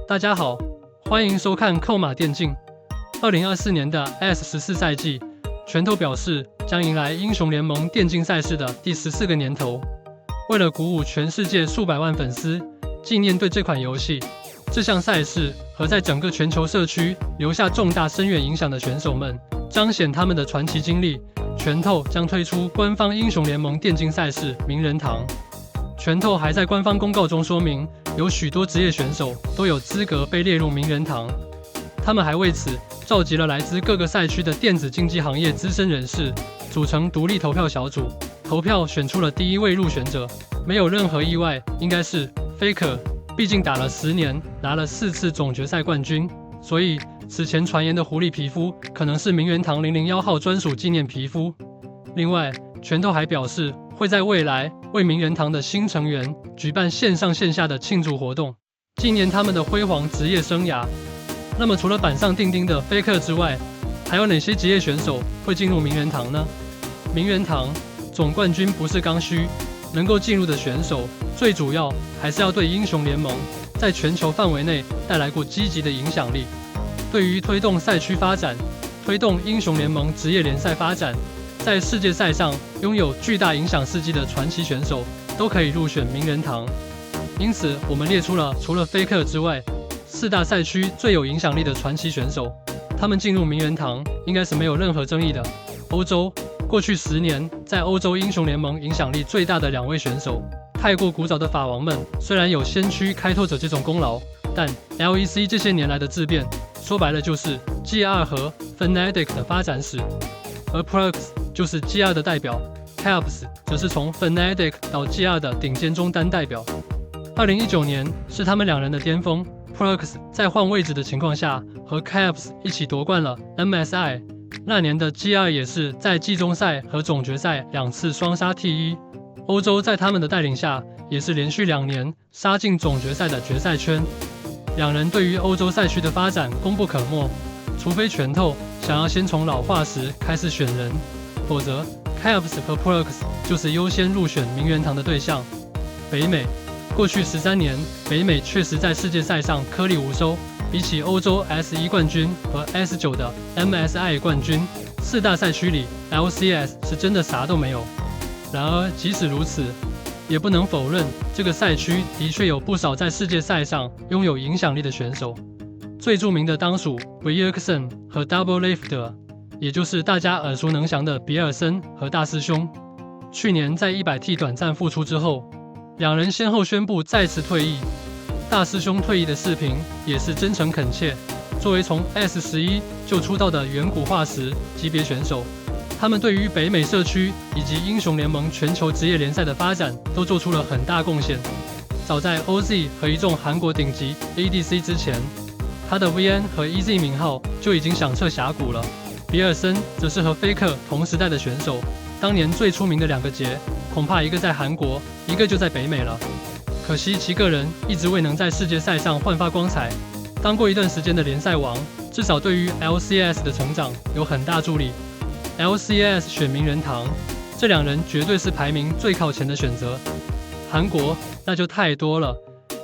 大家好，欢迎收看扣码电竞。2024年的 S14 赛季，拳头表示将迎来英雄联盟电竞赛事的第14个年头。为了鼓舞全世界数百万粉丝纪念对这款游戏、这项赛事和在整个全球社区留下重大深远影响的选手们，彰显他们的传奇经历，拳头将推出官方英雄联盟电竞赛事名人堂。拳头还在官方公告中说明，有许多职业选手都有资格被列入名人堂。他们还为此召集了来自各个赛区的电子竞技行业资深人士，组成独立投票小组，投票选出了第一位入选者。没有任何意外，应该是 Faker， 毕竟打了10年，拿了4次总决赛冠军，所以此前传言的狐狸皮肤可能是名人堂001号专属纪念皮肤。另外，拳头还表示会在未来为名人堂的新成员举办线上线下的庆祝活动，纪念他们的辉煌职业生涯。那么除了板上钉钉的 Faker 之外，还有哪些职业选手会进入名人堂呢？名人堂总冠军不是刚需，能够进入的选手最主要还是要对英雄联盟在全球范围内带来过积极的影响力，对于推动赛区发展、推动英雄联盟职业联赛发展，在世界赛上拥有巨大影响事迹的传奇选手都可以入选名人堂。因此，我们列出了除了 Faker 之外4大赛区最有影响力的传奇选手，他们进入名人堂应该是没有任何争议的。欧洲过去10年，在欧洲英雄联盟影响力最大的2位选手，太过古早的法王们虽然有先驱开拓者这种功劳，但 LEC 这些年来的质变，说白了就是 GR 和 Fnatic 的发展史，而 Prox 就是 GR 的代表 ，Caps 则是从 Fnatic 到 GR 的顶尖中单代表。2019年是他们2人的巅峰。Prox 在换位置的情况下，和 Caps 一起夺冠了 MSI。那年的 GR 也是在季中赛和总决赛2次双杀 T1。欧洲在他们的带领下，也是连续2年杀进总决赛的决赛圈。2人对于欧洲赛区的发展功不可没，除非拳头想要先从老化石开始选人，否则 Caps 和 Prox 就是优先入选名人堂的对象。北美过去13年，北美确实在世界赛上颗粒无收。比起欧洲 S1 冠军和 S9 的 MSI 冠军，4大赛区里 LCS 是真的啥都没有。然而，即使如此，也不能否认这个赛区的确有不少在世界赛上拥有影响力的选手。最著名的当属 Bjergsen 和 Doublelift， 也就是大家耳熟能详的比尔森和大师兄。去年在 100T 短暂复出之后，2人先后宣布再次退役。大师兄退役的视频也是真诚恳切。作为从 S11 就出道的远古化石级别选手，他们对于北美社区以及英雄联盟全球职业联赛的发展都做出了很大贡献。早在 OZ 和一众韩国顶级 ADC 之前，他的 VN 和 EZ 名号就已经响彻峡谷了。比尔森则是和 Faker 同时代的选手，当年最出名的2个节，恐怕一个在韩国，一个就在北美了。可惜其个人一直未能在世界赛上焕发光彩。当过一段时间的联赛王，至少对于 LCS 的成长有很大助力。LCS 选名人堂，这2人绝对是排名最靠前的选择。韩国那就太多了，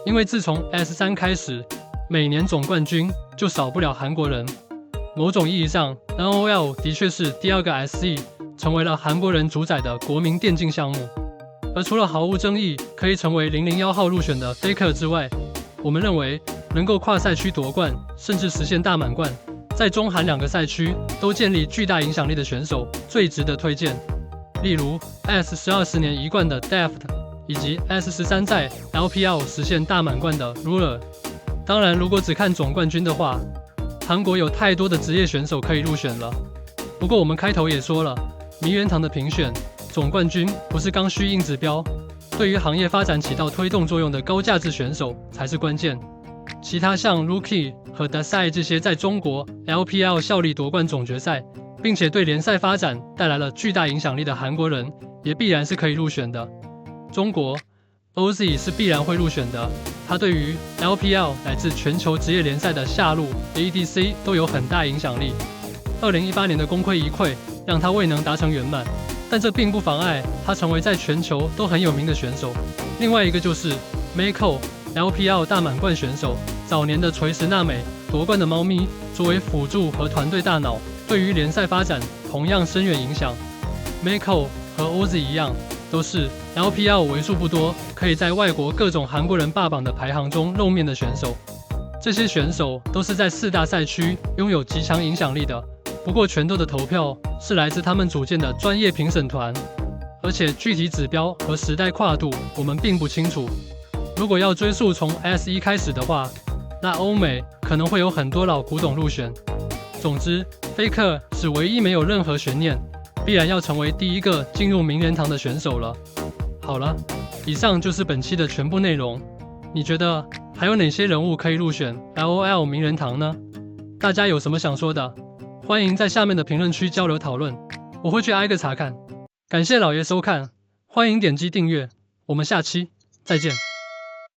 因为自从 S3 开始，每年总冠军就少不了韩国人。某种意义上 ，NOL 的确是第2个 SE， 成为了韩国人主宰的国民电竞项目。而除了毫无争议可以成为001号入选的 Faker 之外，我们认为能够跨赛区夺冠，甚至实现大满贯，在中韩2个赛区都建立巨大影响力的选手最值得推荐。例如 S12年一冠的 Deft， 以及 S13在 LPL 实现大满贯的 Ruler。当然，如果只看总冠军的话，韩国有太多的职业选手可以入选了。不过我们开头也说了，名人堂的评选，总冠军不是刚需硬指标，对于行业发展起到推动作用的高价值选手才是关键。其他像 Rookie 和 Dasai 这些在中国 LPL 效力夺冠总决赛，并且对联赛发展带来了巨大影响力的韩国人，也必然是可以入选的。中国 OZ 是必然会入选的，他对于 LPL 乃至全球职业联赛的下路 ADC 都有很大影响力。2018年的功亏一篑让他未能达成圆满，但这并不妨碍他成为在全球都很有名的选手。另外一个就是 Mako LPL 大满贯选手，早年的垂石娜美夺冠的猫咪，作为辅助和团队大脑，对于联赛发展同样深远影响。Mako 和 Ozzy 一样，都是 LPL 为数不多可以在外国各种韩国人霸榜的排行中露面的选手。这些选手都是在4大赛区拥有极强影响力的。不过拳头的投票是来自他们组建的专业评审团，而且具体指标和时代跨度我们并不清楚。如果要追溯从 S1 开始的话，那欧美可能会有很多老古董入选。总之，Faker 是唯一没有任何悬念，必然要成为第一个进入名人堂的选手了。好了，以上就是本期的全部内容。你觉得还有哪些人物可以入选 LOL 名人堂呢？大家有什么想说的？欢迎在下面的评论区交流讨论，我会去挨个查看。感谢老爷收看，欢迎点击订阅，我们下期再见。